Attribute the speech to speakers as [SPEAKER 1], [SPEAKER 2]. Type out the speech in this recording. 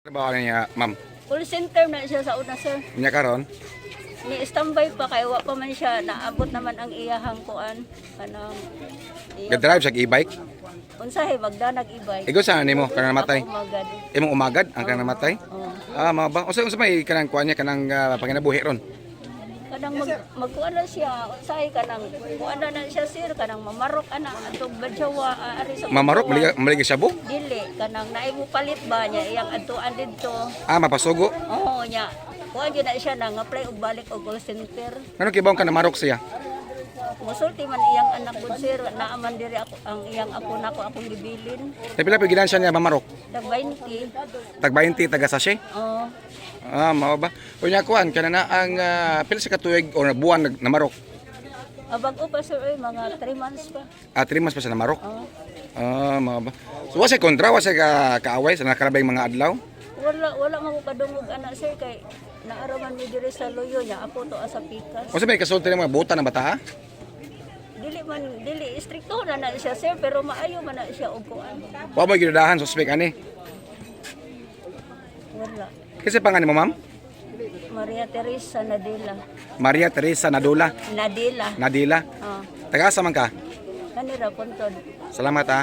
[SPEAKER 1] Trabaho niya, ma'am.
[SPEAKER 2] Call center na siya sa una, sir.
[SPEAKER 1] Niya karon.
[SPEAKER 2] Ni standby pa kay wa pa man siya naabot naman ang iyahang kuan kanang
[SPEAKER 1] Ga-drive sa e-bike.
[SPEAKER 2] unsahay magdanag ibay.
[SPEAKER 1] Igo sa nimo kanang namatay.
[SPEAKER 2] Ako umagad.
[SPEAKER 1] Imong umagad ang kanang namatay.
[SPEAKER 2] Oh.
[SPEAKER 1] Mao ba? Unsa may kanang kuan niya kanang panginabuhi ron.
[SPEAKER 2] Kanang magkuan na siya unsahay kanang kuan na siya sir kanang mamarok ana atong badyawa ari sa
[SPEAKER 1] Mamarok maligi siya bu.
[SPEAKER 2] dili kanang naay mo palit ba niya iyang adtuan didto.
[SPEAKER 1] Mapasugo.
[SPEAKER 2] Oo nya. Kuan gyud na siya nang apply og balik og call center.
[SPEAKER 1] Ano kibawon ka namarok siya?
[SPEAKER 2] Musulti man iyang anak gud sir naaman diri ako ang iyang apo nako akong gibilin.
[SPEAKER 1] Pila pa gidansya niya mamarok?
[SPEAKER 2] Tag 20.
[SPEAKER 1] Tag 20 taga sachet.
[SPEAKER 2] Oo.
[SPEAKER 1] Mao ba? Unya kuan kana na ang pila sa katuig o buwan namarok.
[SPEAKER 2] Abag pa sir ay mga 3 months pa.
[SPEAKER 1] 3 months pa siya namarok.
[SPEAKER 2] Oo.
[SPEAKER 1] Mao ba? So wasa kontra wasa kaaway sa nakarabay mga adlaw.
[SPEAKER 2] Wala man ko kadungog anak sir kay naaraman mi diri sa loyo niya ako to asa pikas.
[SPEAKER 1] Unsa may kasulti ng mga buta ng bata ha?
[SPEAKER 2] Dili stricto na siya sir pero maayo man na siya og kuan.
[SPEAKER 1] Wa mo gidahan suspek ani.
[SPEAKER 2] Wala.
[SPEAKER 1] Kasi pangalan mo ma'am?
[SPEAKER 2] Maria Teresa Nadila.
[SPEAKER 1] Maria Teresa Nadula.
[SPEAKER 2] Nadila.
[SPEAKER 1] Nadila.
[SPEAKER 2] Oh.
[SPEAKER 1] Taga asa man ka?
[SPEAKER 2] Kanira puntod.
[SPEAKER 1] Salamat ha.